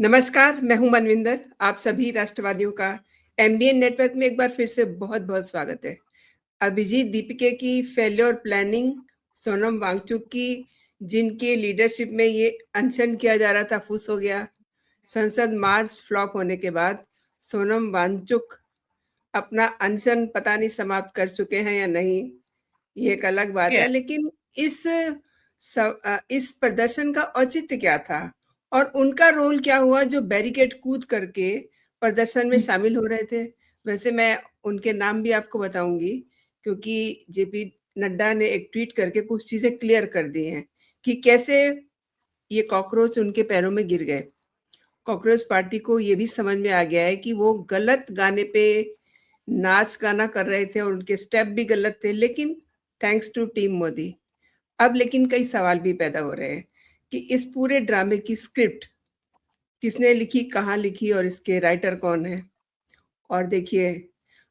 नमस्कार, मैं हूँ मनविंदर। आप सभी राष्ट्रवादियों का एमबीएन नेटवर्क में एक बार फिर से बहुत-बहुत स्वागत है। अभिजीत दीपिके की फेल्योर प्लानिंग, सोनम वांगचुक की जिनके लीडरशिप में ये अनशन किया जा रहा था, फुस हो गया। संसद मार्च फ्लॉप होने के बाद सोनम वांगचुक अपना अनशन पता नहीं समाप्त कर चुके हैं या नहीं, ये एक अलग बात है। Yeah. लेकिन इस प्रदर्शन का औचित्य क्या था और उनका रोल क्या हुआ जो बैरिकेड कूद करके प्रदर्शन में शामिल हो रहे थे? वैसे मैं उनके नाम भी आपको बताऊंगी, क्योंकि जेपी नड्डा ने एक ट्वीट करके कुछ चीजें क्लियर कर दी हैं कि कैसे ये कॉकरोच उनके पैरों में गिर गए। कॉकरोच पार्टी को ये भी समझ में आ गया है कि वो गलत गाने पे नाच गाना कर रहे थे और उनके स्टेप भी गलत थे, लेकिन थैंक्स टू टीम मोदी। अब लेकिन कई सवाल भी पैदा हो रहे हैं कि इस पूरे ड्रामे की स्क्रिप्ट किसने लिखी, कहाँ लिखी और इसके राइटर कौन है। और देखिए,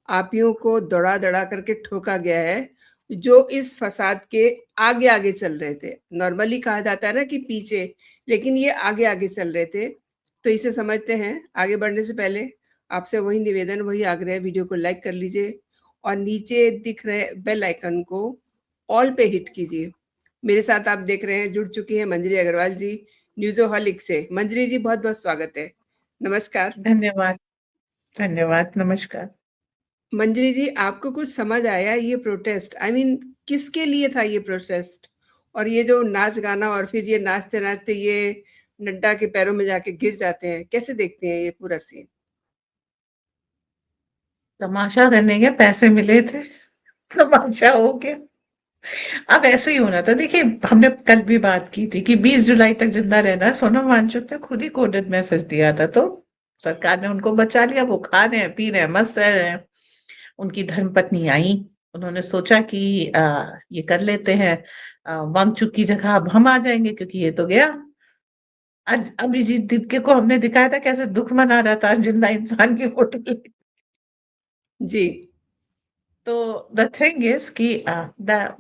आपियों को दौड़ा दौड़ा करके ठोका गया है जो इस फसाद के आगे आगे चल रहे थे। नॉर्मली कहा जाता है ना कि पीछे, लेकिन ये आगे आगे चल रहे थे। तो इसे समझते हैं। आगे बढ़ने से पहले आपसे वही निवेदन, वही आग्रह, वीडियो को लाइक कर लीजिए और नीचे दिख रहे बेल आइकन को ऑल पे हिट कीजिए। मेरे साथ आप देख रहे हैं, जुड़ चुकी हैं मंजरी अग्रवाल जी न्यूज़ोहॉलिक से। मंजरी जी, बहुत बहुत स्वागत है। नमस्कार। धन्यवाद, धन्यवाद, नमस्कार। मंजरी जी, आपको कुछ समझ आया ये प्रोटेस्ट? आई मीन किसके लिए था ये प्रोटेस्ट? और ये जो नाच गाना और फिर ये नाचते नाचते ये नड्डा के पैरों में जाके गिर जाते हैं, कैसे देखते हैं ये पूरा सीन? तमाशा करने के पैसे मिले थे, तमाशा हो गया। अब ऐसे ही होना था। देखिए, हमने कल भी बात की थी कि 20 जुलाई तक जिंदा रहना है। सोनम वांगचुक ने खुद ही कोडेड मैसेज दिया था, तो सरकार ने उनको बचा लिया। वो खा रहे हैं, पी रहे हैं, मस्त रह रहे हैं। उनकी धर्मपत्नी आई, उन्होंने सोचा कि ये कर लेते हैं, वांगचुक की जगह अब हम आ जाएंगे क्योंकि ये तो गया। आज अभिजीत दीपके को हमने दिखाया था कैसे दुख मना रहा था जिंदा इंसान की फोटो लेके। जी। तो द थिंग इज कि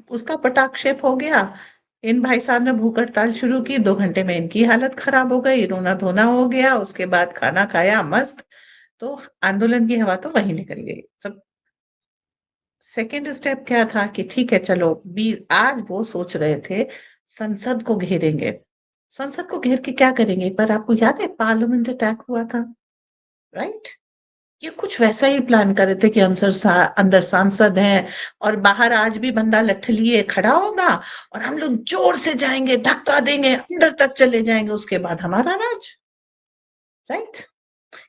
उसका पटाक्षेप हो गया। इन भाई साहब ने भूख हड़ताल शुरू की, 2 घंटे में इनकी हालत खराब हो गई, रोना धोना हो गया। उसके बाद खाना खाया मस्त। तो आंदोलन की हवा तो वहीं निकल गई सब। सेकेंड स्टेप क्या था कि ठीक है चलो, आज वो सोच रहे थे संसद को घेरेंगे। संसद को घेर के क्या करेंगे? एक बार आपको याद है पार्लियामेंट अटैक हुआ था, राइट? ये कुछ वैसा ही प्लान कर रहे थे कि अंदर सांसद हैं और बाहर आज भी बंदा लठ लिए खड़ा होगा और हम लोग जोर से जाएंगे, धक्का देंगे, अंदर तक चले जाएंगे, उसके बाद हमारा राज, राइट?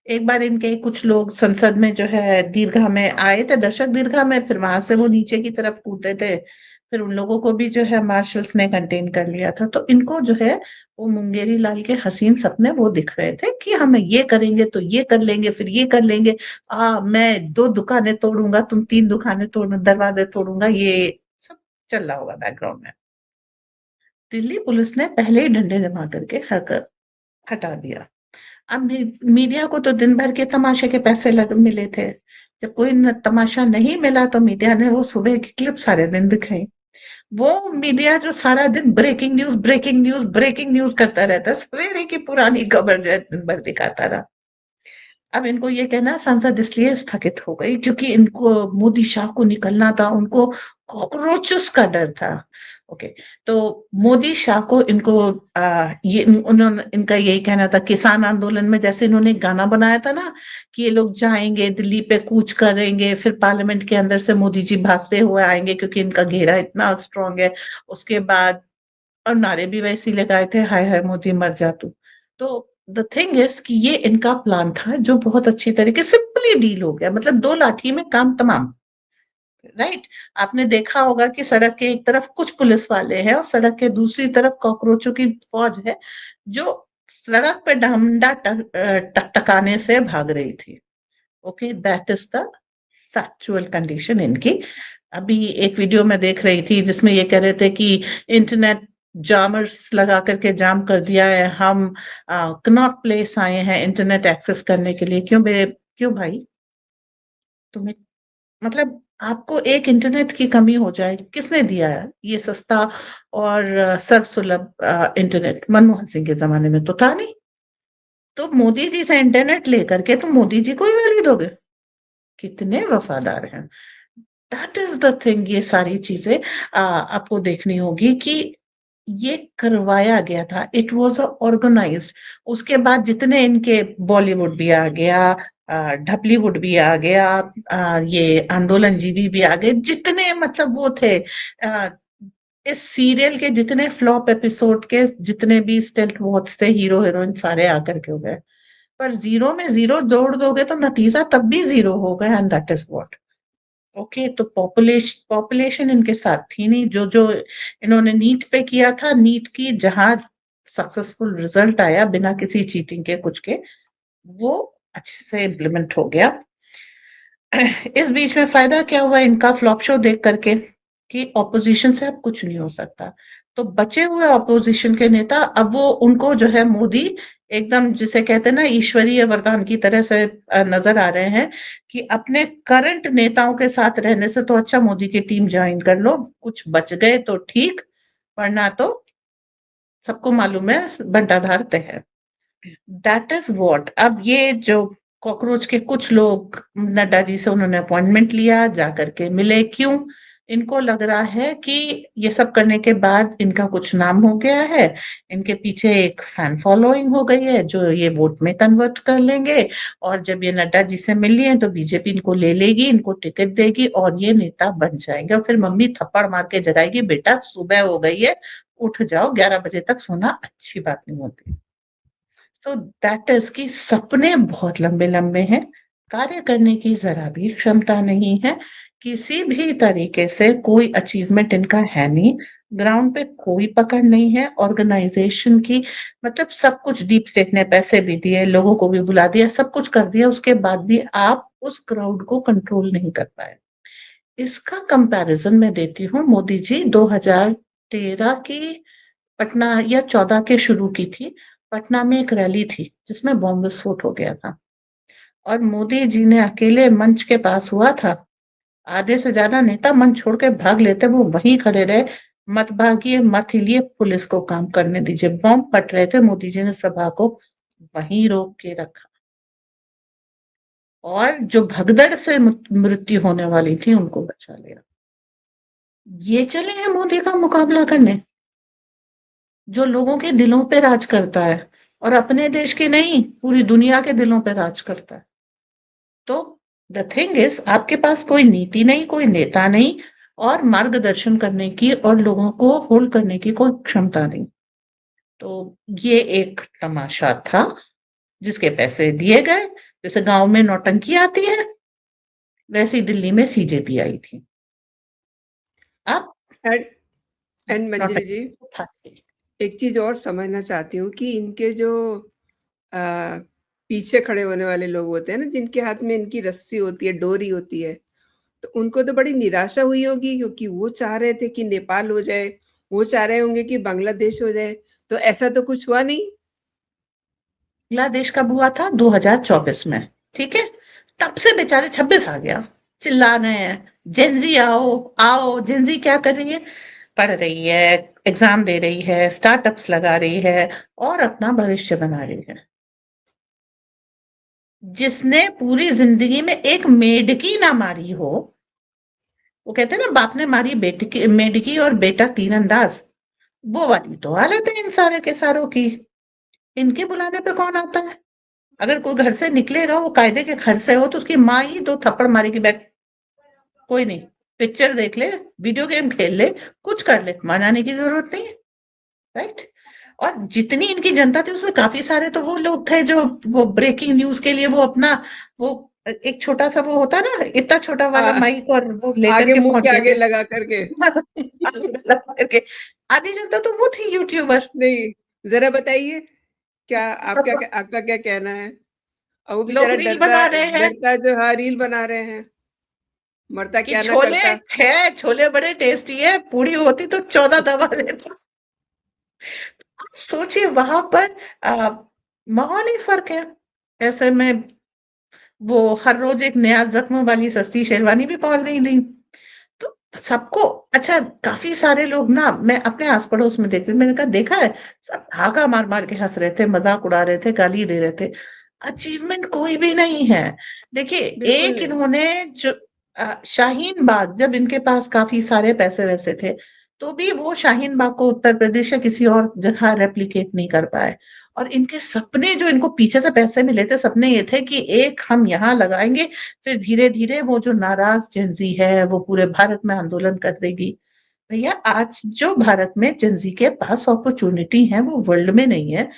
एक बार इनके कुछ लोग संसद में जो है दीर्घा में आए थे, दर्शक दीर्घा में, फिर वहां से वो नीचे की तरफ कूदे थे। फिर उन लोगों को भी जो है मार्शल्स ने कंटेन कर लिया था। तो इनको जो है वो मुंगेरी लाल के हसीन सपने वो दिख रहे थे कि हम ये करेंगे तो ये कर लेंगे, फिर ये कर लेंगे। मैं 2 दुकानें तोड़ूंगा, तुम 3 दुकानें तोड़ दरवाजे तोड़ूंगा, ये सब चल रहा होगा बैकग्राउंड में। दिल्ली पुलिस ने पहले ही डंडे जमा करके हटा दिया। अब मीडिया को तो दिन भर के तमाशे के पैसे मिले थे। जब कोई तमाशा नहीं मिला तो मीडिया ने वो सुबह की क्लिप सारे दिन दिखाई। वो मीडिया जो सारा दिन breaking news breaking news breaking news करता रहता, सवेरे की पुरानी खबर जो है दिन भर दिखाता रहा। अब इनको ये कहना संसद इसलिए स्थगित हो गई क्योंकि इनको मोदी शाह को निकलना था, उनको कॉकरोचेस का डर था। ओके, तो मोदी शाह को इनको ये उन्होंने इनका यही कहना था। किसान आंदोलन में जैसे इन्होंने एक गाना बनाया था ना कि ये लोग जाएंगे दिल्ली पे, कूच करेंगे, फिर पार्लियामेंट के अंदर से मोदी जी भागते हुए आएंगे क्योंकि इनका घेरा इतना स्ट्रांग है। उसके बाद और नारे भी वैसे ही लगाए थे, हाय हाय मोदी मर जा तू। तो द थिंग इज कि ये इनका प्लान था जो बहुत अच्छी तरीके से सिंपली डील हो गया, मतलब 2 लाठी में काम तमाम, राइट? आपने देखा होगा कि सड़क के एक तरफ कुछ पुलिस वाले हैं और सड़क के दूसरी तरफ कॉकरोचों की फौज है जो सड़क पे डंडा टकटकाने से भाग रही थी। Okay, that is the factual condition इनकी। अभी एक वीडियो में देख रही थी जिसमें ये कह रहे थे कि इंटरनेट जामर्स लगा करके जाम कर दिया है, हम कनॉट प्लेस आए हैं इंटरनेट एक्सेस करने के लिए। क्यों भाई? तुम्हें मतलब आपको एक इंटरनेट की कमी हो जाए, किसने दिया है ये सस्ता और सर्वसुलभ इंटरनेट? मनमोहन सिंह के जमाने में तो था नहीं। तो मोदी जी से इंटरनेट लेकर के तुम मोदी जी को ही गाली दोगे? कितने वफादार हैं। That is the thing. ये सारी चीजें आपको देखनी होगी कि ये करवाया गया था, इट वाज ऑर्गेनाइज्ड। उसके बाद जितने इनके बॉलीवुड भी आ गया, ढपलीवुड भी आ गया, ये आंदोलन जीवी भी आ गए, जितने मतलब वो थे, इस सीरियल के जितने फ्लॉप एपिसोड के जितने भी स्टेल्थ वॉच थे, हीरो हीरोइन सारे आकर के हो गए। पर जीरो में जीरो जोड़ दोगे तो नतीजा तब भी जीरो होगा, and that is what. Okay, तो पॉपुलेशन इनके साथ थी नहीं। जो जो इन्होंने नीट पे किया था, नीट की जहां सक्सेसफुल रिजल्ट आया बिना किसी चीटिंग के कुछ के, वो अच्छे से इम्प्लीमेंट हो गया। इस बीच में फायदा क्या हुआ इनका फ्लॉप शो देख करके, कि ऑपोजिशन से अब कुछ नहीं हो सकता। तो बचे हुए ऑपोजिशन के नेता, अब वो उनको जो है मोदी एकदम जिसे कहते हैं ना ईश्वरीय वरदान की तरह से नजर आ रहे हैं, कि अपने करंट नेताओं के साथ रहने से तो अच्छा मोदी की टीम ज्वाइन कर लो, कुछ बच गए तो ठीक, वरना तो सबको मालूम है बंटाधार तय है। That is what. अब ये जो कॉकरोच के कुछ लोग, नड्डा जी से उन्होंने अपॉइंटमेंट लिया, जाकर के मिले, क्यों? इनको लग रहा है कि ये सब करने के बाद इनका कुछ नाम हो गया है, इनके पीछे एक फैन फॉलोइंग हो गई है जो ये वोट में कन्वर्ट कर लेंगे, और जब ये नड्डा जी से मिल लिए तो बीजेपी इनको ले लेगी, इनको टिकट देगी और ये नेता बन जाएंगे। और फिर मम्मी थप्पड़ मार के जगाएगी, बेटा सुबह हो गई है, उठ जाओ, 11 बजे तक सोना अच्छी बात नहीं होती। सो दैट इज कि सपने बहुत लंबे लंबे हैं, कार्य करने की जरा भी क्षमता नहीं है, किसी भी तरीके से कोई अचीवमेंट इनका है नहीं, ग्राउंड पे कोई पकड़ नहीं है ऑर्गेनाइजेशन की। मतलब सब कुछ डीप स्टेट ने पैसे भी दिए, लोगों को भी बुला दिया, सब कुछ कर दिया, उसके बाद भी आप उस क्राउड को कंट्रोल नहीं कर पाए। इसका कंपैरिजन मैं देती हूँ, मोदी जी 2013 की पटना या 14 के शुरू की थी, पटना में एक रैली थी जिसमें बॉम्ब विस्फोट हो गया था, और मोदी जी ने अकेले मंच के पास हुआ था, आधे से ज्यादा नेता मंच छोड़ के भाग लेते, वो वहीं खड़े रहे, मत भागिए मत हिलिए, पुलिस को काम करने दीजिए। बॉम्ब फट रहे थे, मोदी जी ने सभा को वहीं रोक के रखा, और जो भगदड़ से मृत्यु होने वाली थी उनको बचा लिया। ये चले हैं मोदी का मुकाबला करने, जो लोगों के दिलों पे राज करता है, और अपने देश के नहीं पूरी दुनिया के दिलों पे राज करता है। तो द थिंग इज, आपके पास कोई नीति नहीं, कोई नेता नहीं, और मार्गदर्शन करने की और लोगों को होल्ड करने की कोई क्षमता नहीं। तो ये एक तमाशा था जिसके पैसे दिए गए। जैसे गांव में नौटंकी आती है, वैसे ही दिल्ली में सीजेपी आई थी। अब एंड एंड मंजरी जी, नौटंकी उठाती है। एक चीज और समझना चाहती हूँ कि इनके जो आ, पीछे खड़े होने वाले लोग होते हैं ना, जिनके हाथ में इनकी रस्सी होती है, डोरी होती है, तो उनको तो बड़ी निराशा हुई होगी, क्योंकि वो चाह रहे थे कि नेपाल हो जाए, वो चाह रहे होंगे कि बांग्लादेश हो जाए, तो ऐसा तो कुछ हुआ नहीं। बांग्लादेश कब हुआ था? 2024 में। ठीक है, तब से बेचारे 26 आ गया, चिल्ला रहे हैं जेनजी आओ आओ। जेनजी क्या कर रही है? पढ़ रही है, एग्जाम दे रही है, स्टार्टअप्स लगा रही है, और अपना भविष्य बना रही है। जिसने पूरी जिंदगी में एक मेढकी ना मारी हो, वो कहते हैं ना बाप ने मारी बेटी मेढकी और बेटा तीरंदाज, वो वाली तो हालत है इन सारे के सारों की। इनके बुलाने पे कौन आता है? अगर कोई घर से निकलेगा, वो कायदे के घर से हो, तो उसकी माँ ही दो थप्पड़ मारेगी, बैठ, कोई नहीं, पिक्चर देख ले, वीडियो गेम खेल ले, कुछ कर ले, मां जाने की जरूरत नहीं है। राइट। और जितनी इनकी जनता थी उसमें काफी सारे तो वो लोग थे जो वो ब्रेकिंग न्यूज के लिए वो अपना वो एक छोटा सा वो होता ना, इतना छोटा वाला हाँ, माइक और वो लेकर आगे के मुंह के पहुंचते आगे थे। लगा करके। आगे लगा करके। आधी जनता तो वो थी यूट्यूबर। नहीं, जरा बताइए, क्या आपका क्या कहना है? और वो लोग बेचारा रील डरता बना रहे हैं डरता जो, हाँ, रील बना रहे हैं, मरता कि क्या ना छोले करता। है, छोले बड़े टेस्टी है, पूरी होती तो 14 दबा देता। सोचिए वहां पर आ, माहौल ही फर्क है। ऐसे में वो हर रोज एक नया जख्म वाली सस्ती शेरवानी भी पहुंच गई थी। तो सबको अच्छा, काफी सारे लोग ना, मैं अपने आस पड़ोस में देखती हूँ, मैंने कहा देखा है, सब धागा मार मार के हंस रहे थे, मजाक उड़ा रहे थे, गाली दे रहे थे। अचीवमेंट कोई भी नहीं है। देखिए, बिल्कुल एक नहीं। इन्होंने जो शाहीन बाग, जब इनके पास काफी सारे पैसे वैसे थे, तो भी वो शाहीन बाग को उत्तर प्रदेश या किसी और जगह रेप्लिकेट नहीं कर पाए। और इनके सपने, जो इनको पीछे से पैसे मिले थे, सपने ये थे कि एक हम यहाँ लगाएंगे, फिर धीरे धीरे वो जो नाराज जेंजी है वो पूरे भारत में आंदोलन कर देगी। भैया, आज जो भारत में जेंजी के पास अपॉर्चुनिटी है वो वर्ल्ड में नहीं है।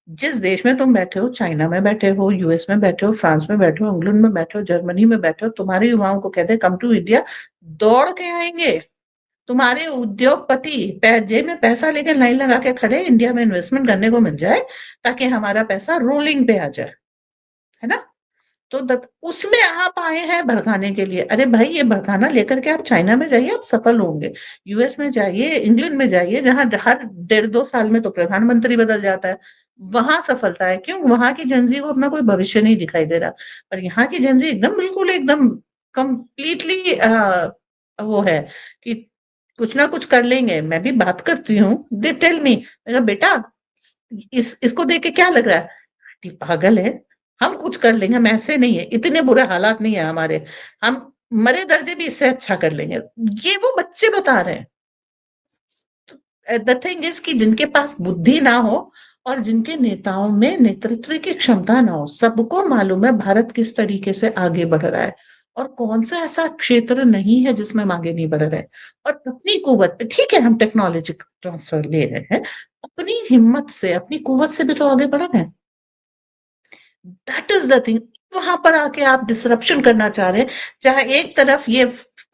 जिस देश में तुम बैठे हो, चाइना में बैठे हो, यूएस में बैठे हो, फ्रांस में बैठे हो, इंग्लैंड में बैठे हो, जर्मनी में बैठे हो, तुम्हारे युवाओं को कहते हैं कम टू इंडिया, दौड़ के आएंगे। तुम्हारे उद्योगपति पैर जेब में पैसा लेकर लाइन लगा के खड़े हैं, इंडिया में इन्वेस्टमेंट करने को मिल जाए, ताकि हमारा पैसा रोलिंग पे आ जाए, है ना? तो उसमें आप आए हैं भड़काने के लिए। अरे भाई, ये भड़काना लेकर के आप चाइना में जाइए, आप सफल होंगे। यूएस में जाइए, इंग्लैंड में जाइए, जहां हर 1.5-2 साल में तो प्रधानमंत्री बदल जाता है, वहां सफलता है। क्यों? वहां की जनजी को अपना कोई भविष्य नहीं दिखाई दे रहा। पर यहाँ की जनजी एकदम, बिल्कुल एकदम कंप्लीटली वो है कि कुछ ना कुछ कर लेंगे। मैं भी बात करती हूँ, दे टेल मी, बेटा इसको देख के क्या लग रहा है? ये पागल है, हम कुछ कर लेंगे, हम ऐसे नहीं है, इतने बुरे हालात नहीं है हमारे, हम मरे दर्जे भी इससे अच्छा कर लेंगे। ये वो बच्चे बता रहे हैं। द थिंग इज कि जिनके पास बुद्धि ना हो और जिनके नेताओं में नेतृत्व की क्षमता ना हो, सबको मालूम है भारत किस तरीके से आगे बढ़ रहा है, और कौन सा ऐसा क्षेत्र नहीं है जिसमें हम आगे नहीं बढ़ रहे हैं। और अपनी कुवत पे, ठीक है हम टेक्नोलॉजी ट्रांसफर ले रहे हैं, अपनी हिम्मत से, अपनी कुवत से भी तो आगे बढ़ रहे हैं। That is the thing. वहां पर आके आप डिसरप्शन करना चाह रहे हैं, जहां एक तरफ ये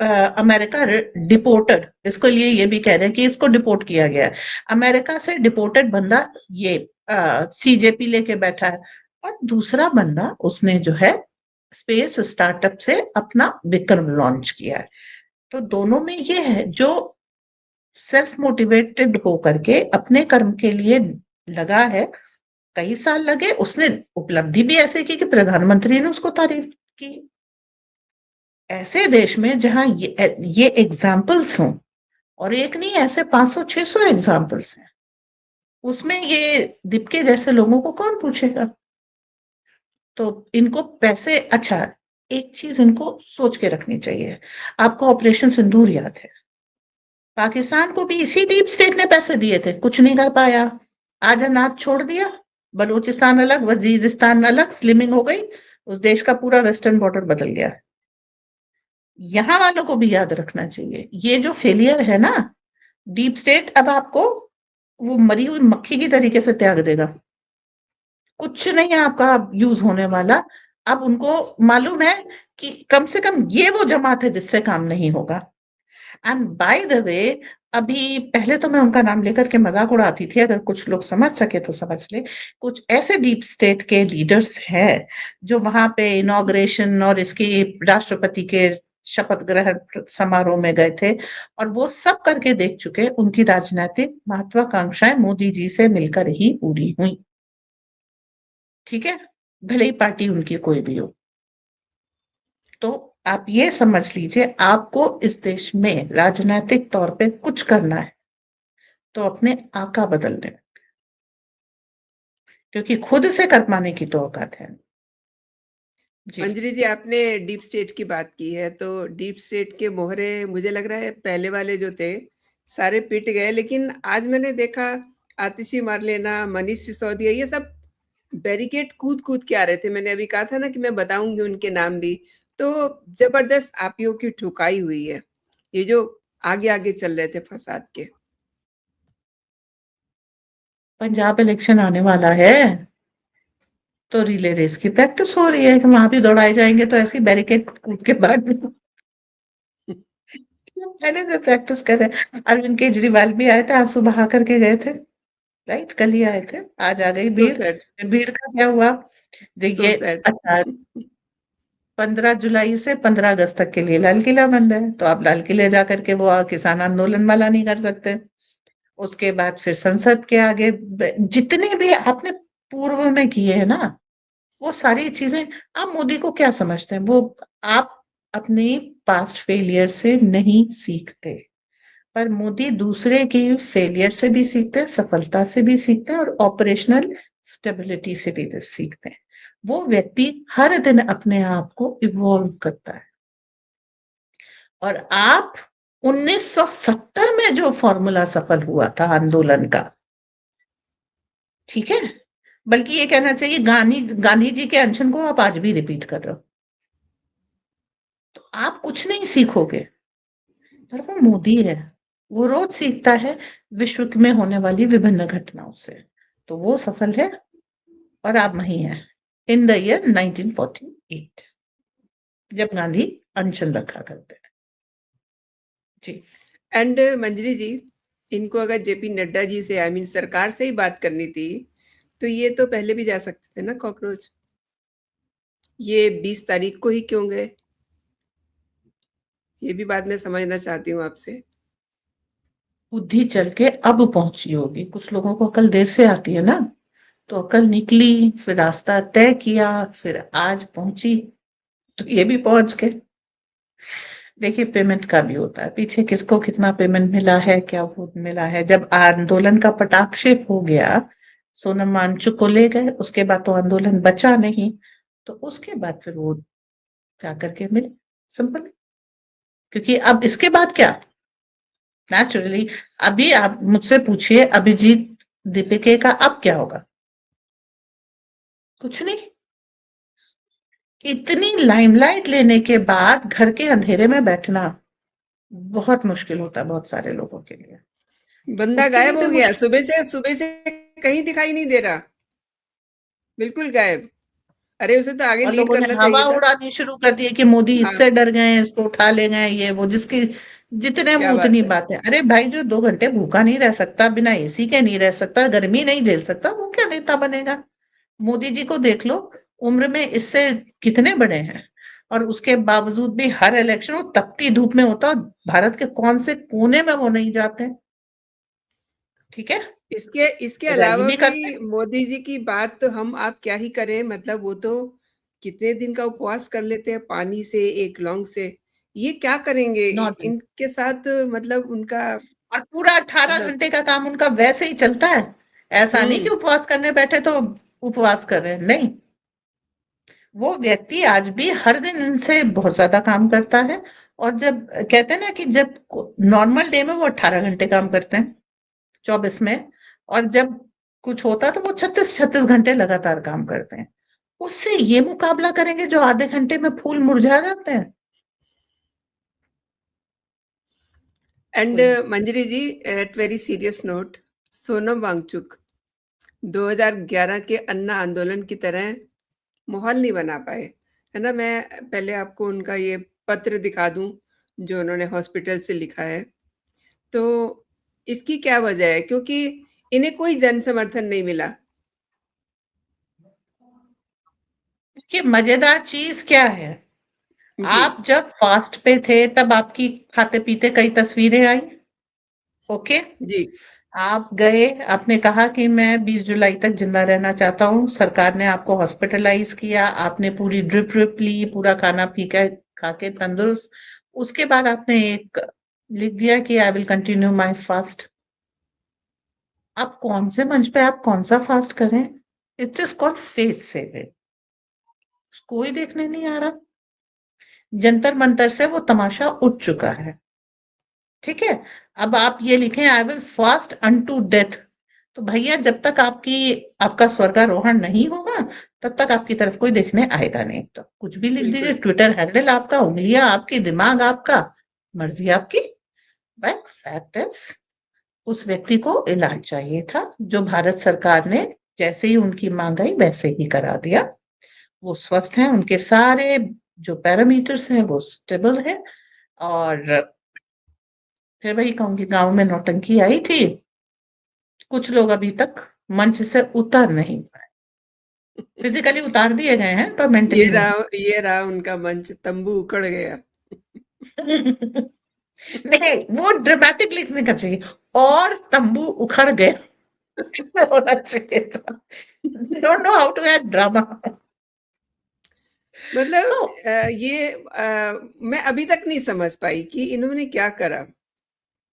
अमेरिका डिपोर्टेड, इसको लिए ये भी कह रहे हैं कि इसको डिपोर्ट किया गया है, अमेरिका से डिपोर्टेड बंदा ये सीजेपी लेके बैठा है, और दूसरा बंदा उसने जो है स्पेस स्टार्टअप से अपना विक्रम लॉन्च किया है। तो दोनों में ये है, जो सेल्फ मोटिवेटेड होकर के अपने कर्म के लिए लगा है, कई साल लगे, उसने उपलब्धि भी ऐसे की कि प्रधानमंत्री ने उसको तारीफ की। ऐसे देश में जहां ये एग्जाम्पल्स हों, और एक नहीं, ऐसे 500-600 एग्जाम्पल्स हैं, उसमें ये दीपके जैसे लोगों को कौन पूछेगा? तो इनको पैसे, अच्छा, एक चीज इनको सोच के रखनी चाहिए। आपको ऑपरेशन सिंदूर याद है? पाकिस्तान को भी इसी डीप स्टेट ने पैसे दिए थे, कुछ नहीं कर पाया। आज अनाज छोड़ दिया, बलूचिस्तान अलग, वजीरिस्तान अलग, स्लिमिंग हो गई, उस देश का पूरा वेस्टर्न बॉर्डर बदल गया। यहाँ वालों को भी याद रखना चाहिए, ये जो फेलियर है ना, डीप स्टेट अब आपको वो मरी हुई मक्खी की तरीके से त्याग देगा। कुछ नहीं है आपका यूज होने वाला। अब उनको मालूम है कि कम से कम ये वो जमात है जिससे काम नहीं होगा। एंड बाय द वे, अभी पहले तो मैं उनका नाम लेकर के मजाक उड़ाती थी, अगर कुछ लोग समझ सके तो समझ ले। कुछ ऐसे डीप स्टेट के लीडर्स हैं जो वहां पे इनॉग्रेशन और इसकी राष्ट्रपति के शपथ ग्रहण समारोह में गए थे, और वो सब करके देख चुके, उनकी राजनीतिक महत्वाकांक्षाएं मोदी जी से मिलकर ही पूरी हुई। ठीक है, भले ही पार्टी उनकी कोई भी हो। तो आप ये समझ लीजिए, आपको इस देश में राजनीतिक तौर पे कुछ करना है तो अपने आका बदलने, क्योंकि खुद से कर पाने की तो औकात है। जी। अंजलि जी, आपने डीप स्टेट की बात की है, तो डीप स्टेट के मोहरे मुझे लग रहा है पहले वाले जो थे सारे पिट गए, लेकिन आज मैंने देखा आतिशी मारलेना, मनीष सिसोदिया, ये सब बैरिकेड कूद कूद के आ रहे थे। मैंने अभी कहा था ना कि मैं बताऊंगी उनके नाम भी। तो जबरदस्त आपियों की ठुकाई हुई है, ये जो आगे आगे चल रहे थे फसाद के। पंजाब इलेक्शन आने वाला है, तो रिले रेस की प्रैक्टिस हो रही है कि वहां भी दौड़ाए जाएंगे, तो ऐसी बैरिकेड कूद के बाद पहले से प्रैक्टिस कर रहे हैं। अरविंद केजरीवाल भी आए थे, आंसू बहा करके गए थे, राइट, कल ही आए थे, आज आ गई सो भीड़। सैड, भीड़ का क्या हुआ? सो देखिए, सैड। अच्छा, 15 जुलाई से 15 अगस्त तक के लिए लाल किला बंद है, तो आप लाल किले जाकर के वो किसान आंदोलन वाला नहीं कर सकते। उसके बाद फिर संसद के आगे जितने भी आपने पूर्व में किए हैं ना, वो सारी चीजें, आप मोदी को क्या समझते हैं? वो आप अपने पास्ट फेलियर से नहीं सीखते, पर मोदी दूसरे के फेलियर से भी सीखते हैं, सफलता से भी सीखते हैं और ऑपरेशनल स्टेबिलिटी से भी सीखते हैं। वो व्यक्ति हर दिन अपने आप को इवॉल्व करता है। और आप 1970 में जो फॉर्मूला सफल हुआ था आंदोलन का, ठीक है, बल्कि ये कहना चाहिए गांधी जी के अनशन को आप आज भी रिपीट कर रहे हो, तो आप कुछ नहीं सीखोगे। पर वो मोदी है, वो रोज सीखता है विश्व में होने वाली विभिन्न घटनाओं से, तो वो सफल है और आप वहीं हैं इन द ईयर 1948 जब गांधी अनशन रखा करते हैं। जी। एंड मंजरी जी, इनको अगर जेपी नड्डा जी से, आई मीन सरकार से ही बात करनी थी, तो ये तो पहले भी जा सकते थे ना कॉकरोच। ये 20 तारीख को ही क्यों गए? ये भी बात मैं समझना चाहती हूँ आपसे। बुद्धि चल के अब पहुंची होगी, कुछ लोगों को अकल देर से आती है ना, तो अकल निकली, फिर रास्ता तय किया, फिर आज पहुंची, तो ये भी पहुंच गए। देखिए, पेमेंट का भी होता है, पीछे किसको कितना पेमेंट मिला है, क्या वो मिला है। जब आंदोलन का पटाक्षेप हो गया, सोनम वांगचुक को ले गए, उसके बाद तो आंदोलन बचा नहीं, तो उसके बाद फिर वो जा करके मिले, सिंपल। क्योंकि अब इसके बाद क्या, नेचुरली अभी आप मुझसे पूछिए अभिजीत दीपिके का अब क्या होगा, कुछ नहीं। इतनी लाइमलाइट लेने के बाद घर के अंधेरे में बैठना बहुत मुश्किल होता है बहुत सारे लोगों के लिए। बंदा उसके लिए गायब भी हो गया, मुश्किल। सुबह से कहीं दिखाई नहीं दे रहा, बिल्कुल गायब। अरे उसे तो आगे और लीड लोगों ने करना हवा चाहिए था। उड़ानी शुरू कर दी कि मोदी हाँ, इससे डर गए, इसको उठा ले गए, ये वो, जिसकी जितने क्या मुंह बात उतनी है। बातें। अरे भाई, जो 2 घंटे भूखा नहीं रह सकता, बिना एसी के नहीं रह सकता, गर्मी नहीं झेल सकता, वो क्या नेता बनेगा। मोदी जी को देख लो, उम्र में इससे कितने बड़े हैं, और उसके बावजूद भी हर इलेक्शन वो तपती धूप में होता, और भारत के कौन से कोने में वो नहीं जाते। ठीक है, इसके इसके रैली अलावा भी भी करते। मोदी जी की बात तो हम आप क्या ही करें, मतलब वो तो कितने दिन का उपवास कर लेते हैं, पानी से, एक लौंग से। ये क्या करेंगे 9 दिन, इनके साथ, मतलब उनका, और पूरा 18 मतलब। घंटे का काम उनका वैसे ही चलता है। ऐसा नहीं कि हम्म। उपवास करने बैठे तो उपवास कर रहे हैं, नहीं। वो व्यक्ति आज भी हर दिन इनसे बहुत ज्यादा काम करता है। और जब कहते हैं ना कि जब नॉर्मल डे में वो 18 घंटे काम करते हैं, 24 में, और जब कुछ होता है तो वो 36-36 घंटे लगातार काम करते हैं। उससे ये मुकाबला करेंगे जो आधे घंटे में फूल मुरझा जाते हैं। एंड कोई Manjari ji, at very serious note, Sonam Wangchuk 2011 के अन्ना आंदोलन की तरह माहौल नहीं बना पाए, है ना? मैं पहले आपको उनका ये पत्र दिखा दूं जो उन्होंने हॉस्पिटल से लिखा है। तो इसकी क्या वजह है? क्योंकि इन्हें कोई जन समर्थन नहीं मिला। इसकी मजेदार चीज क्या है, जी। आप जब फास्ट पे थे तब आपकी खाते पीते कई तस्वीरें आई, ओके। जी। आप गए, आपने कहा कि मैं 20 जुलाई तक जिंदा रहना चाहता हूँ, सरकार ने आपको हॉस्पिटलाइज किया, आपने पूरी ड्रिप ड्रिप ली, पूरा खाना पी के खा के तंदुरुस्त। उसके बाद आपने एक लिख दिया कि I will continue my fast. आप कौन से मंच पे आप कौन सा फास्ट करें, it is called face saving. कोई देखने नहीं आ रहा, जंतर मंतर से वो तमाशा उठ चुका है। ठीक है, अब आप ये लिखें I will fast unto death, तो भैया जब तक आपका स्वर्गारोहण नहीं होगा तब तक आपकी तरफ कोई देखने आएगा नहीं। तो कुछ भी लिख दीजिए, बिल्कुल। ट्विटर हैंडल आपका, उंगलियां आपकी, दिमाग आपका, मर्जी आपकी। बट फैक्ट इज उस व्यक्ति को इलाज चाहिए था, जो भारत सरकार ने जैसे ही उनकी मांग आई वैसे ही करा दिया। वो स्वस्थ हैं, उनके सारे जो पैरामीटर्स हैं वो स्टेबल है। और फिर वही कहूंगी, गांव में नौटंकी आई थी, कुछ लोग अभी तक मंच से उतर नहीं पाए। फिजिकली उतार दिए गए हैं पर मेंटली नहीं। ये रहा उनका मंच, तंबू उखड़ गया। नहीं, वो ड्रामेटिक लिखने का चाहिए, और तंबू उखड़ गए होना चाहिए था। Don't know how to add drama. मतलब सो मैं अभी तक नहीं समझ पाई कि इन्होंने क्या करा,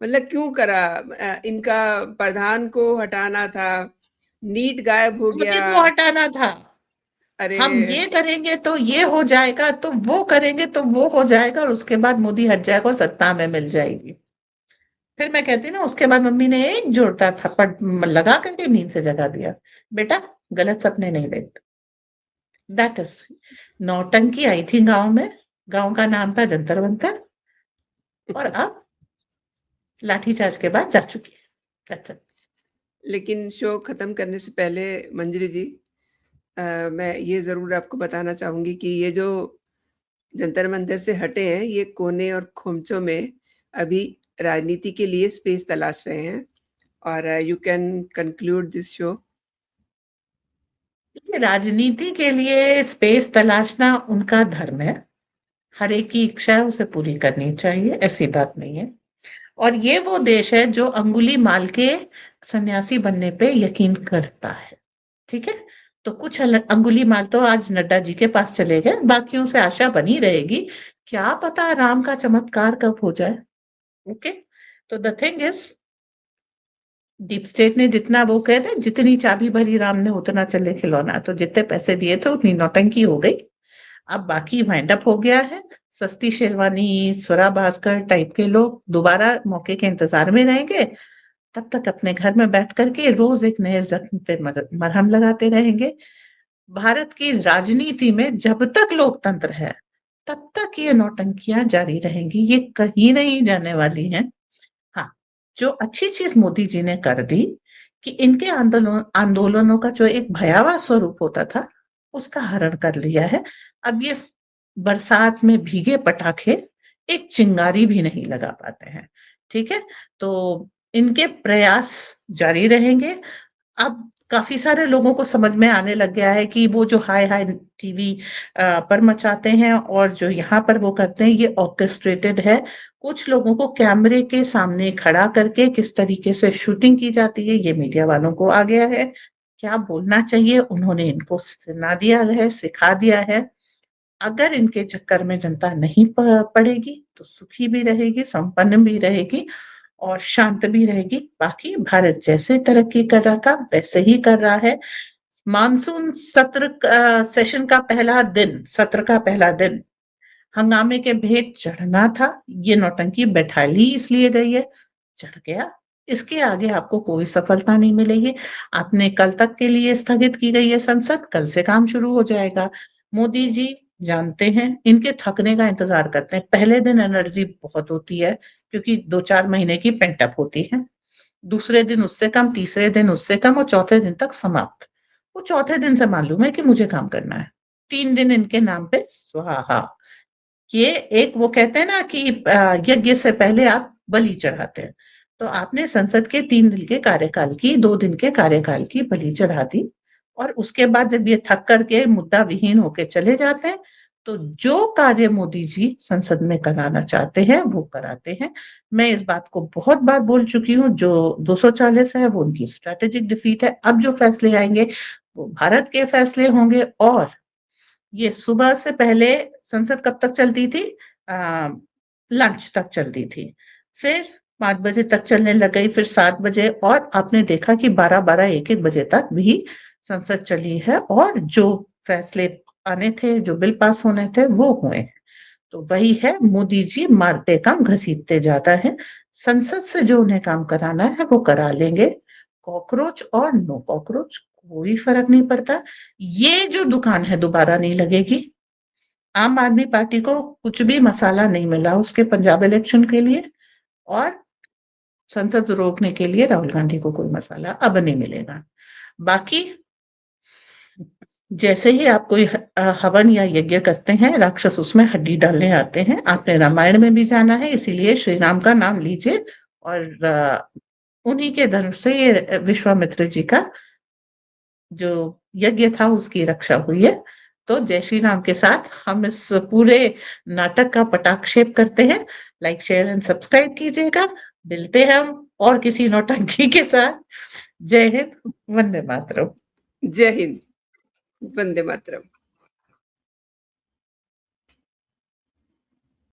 मतलब क्यों करा? इनका प्रधान को हटाना था, नीट गायब हो मोदी गया। को हटाना था। अरे हम ये करेंगे तो ये हो जाएगा, तो वो करेंगे तो वो हो जाएगा, और उसके बाद मोदी हट जाएगा और सत्ता में मिल जाएगी। फिर मैं कहती ना, उसके बाद मम्मी ने एक जोरदार थप्पड़ लगा करके नींद से जगा दिया। बेटा, गलत सपने नहीं देखते। दैट इज नौटंकी आई थी गांव में। गांव का नाम था जंतर मंतर, और अब लाठीचार्ज के बाद जा चुकी है। That's it. लेकिन शो खत्म करने से पहले मंजरी जी, मैं ये ज़रूर आपको बताना चाहूँगी कि ये जो जंतर मंतर से हटे हैं, ये कोने और खोमचों में अभी राजनीति के लिए स्पेस तलाश रहे हैं। और you can conclude this show. देखिए, राजनीति के लिए स्पेस तलाशना उनका धर्म है। हर एक की इच्छा है, उसे पूरी करनी चाहिए, ऐसी बात नहीं है। और ये वो देश है जो अंगुली माल के सन्यासी बनने पे यकीन करता है। ठीक है। तो कुछ अंगुली माल तो आज नड्डा जी के पास चले गए, बाकियों से आशा बनी रहेगी। क्या पता राम का चमत्कार कब हो जाए। ओके। तो the thing is, deep state ने जितना, वो कहते हैं जितनी चाबी भरी राम ने उतना चले खिलौना, तो जितने पैसे दिए थे उतनी नौटंकी हो गई। अब बाकी वाइंड अप हो गया है। सस्ती शेरवानी, स्वरा भास्कर टाइप के लोग दोबारा मौके के इंतजार में रहेंगे। तब तक अपने घर में बैठ करके रोज एक नए जख्म पे मरहम लगाते रहेंगे। भारत की राजनीति में जब तक लोकतंत्र है, तब तक ये नौटंकियां जारी रहेंगी, ये कहीं नहीं जाने वाली हैं। हाँ, जो अच्छी चीज मोदी जी ने कर दी कि इनके आंदोलनों का जो एक भयावह स्वरूप होता था, उसका हरण कर लिया है। अब ये बरसात में भीगे पटाखे एक चिंगारी भी नहीं लगा पाते हैं। ठीक है। तो इनके प्रयास जारी रहेंगे। अब काफी सारे लोगों को समझ में आने लग गया है कि वो जो हाय हाय टीवी पर मचाते हैं और जो यहाँ पर वो करते हैं, ये ऑर्केस्ट्रेटेड है। कुछ लोगों को कैमरे के सामने खड़ा करके किस तरीके से शूटिंग की जाती है, ये मीडिया वालों को आ गया है। क्या बोलना चाहिए उन्होंने इनको सुना दिया है, सिखा दिया है। अगर इनके चक्कर में जनता नहीं पड़ेगी तो सुखी भी रहेगी, संपन्न भी रहेगी और शांत भी रहेगी। बाकी भारत जैसे तरक्की कर रहा था वैसे ही कर रहा है। मानसून सेशन का पहला दिन, सत्र का पहला दिन हंगामे के भेंट चढ़ना था। ये नौटंकी बैठाली इसलिए गई है, चढ़ गया। इसके आगे आपको कोई सफलता नहीं मिलेगी। आपने कल तक के लिए स्थगित की गई है संसद, कल से काम शुरू हो जाएगा। मोदी जी जानते हैं, इनके थकने का इंतजार करते हैं। पहले दिन एनर्जी बहुत होती है क्योंकि 2-4 महीने की पेंटअप होती है। दूसरे दिन उससे कम, तीसरे दिन उससे कम, और चौथे दिन तक समाप्त। वो चौथे दिन से मालूम है कि मुझे काम करना है। 3 दिन इनके नाम पे स्वाहा। ये एक, वो कहते हैं ना कि यज्ञ से पहले आप बलि चढ़ाते हैं। तो आपने संसद के 3 दिन के कार्यकाल की, 2 दिन के कार्यकाल की बलि चढ़ा दी। और उसके बाद जब ये थक करके मुद्दा विहीन होके चले जाते हैं, तो जो कार्य मोदी जी संसद में कराना चाहते हैं वो कराते हैं। मैं इस बात को बहुत बार बोल चुकी हूँ, जो 240 है वो उनकी स्ट्रेटेजिक डिफीट है। अब जो फैसले आएंगे वो भारत के फैसले होंगे। और ये सुबह से पहले संसद कब तक चलती थी? लंच तक चलती थी। फिर 5 बजे तक चलने लग गई, फिर 7 बजे, और आपने देखा कि 12-12, 1-1 बजे तक भी संसद चली है, और जो फैसले आने थे, जो बिल पास होने थे, वो हुए। तो वही है, मोदी जी मारते कम घसीटते ज्यादा है। संसद से जो उन्हें काम कराना है वो करा लेंगे। कॉकरोच और नो कॉकरोच कोई फर्क नहीं पड़ता। ये जो दुकान है दोबारा नहीं लगेगी। आम आदमी पार्टी को कुछ भी मसाला नहीं मिला उसके पंजाब इलेक्शन के लिए, और संसद रोकने के लिए राहुल गांधी को कोई मसाला अब नहीं मिलेगा। बाकी जैसे ही आप कोई हवन या यज्ञ करते हैं, राक्षस उसमें हड्डी डालने आते हैं। आपने रामायण में भी जाना है, इसीलिए श्री राम का नाम लीजिए, और उन्हीं के धनुष से ये विश्वामित्र जी का जो यज्ञ था उसकी रक्षा हुई है। तो जय श्री राम के साथ हम इस पूरे नाटक का पटाक्षेप करते हैं। लाइक, शेयर एंड सब्सक्राइब कीजिएगा। मिलते हैं हम और किसी नौटंकी के साथ। जय हिंद, वंदे मातरम। जय हिंद, वंदे मातरम।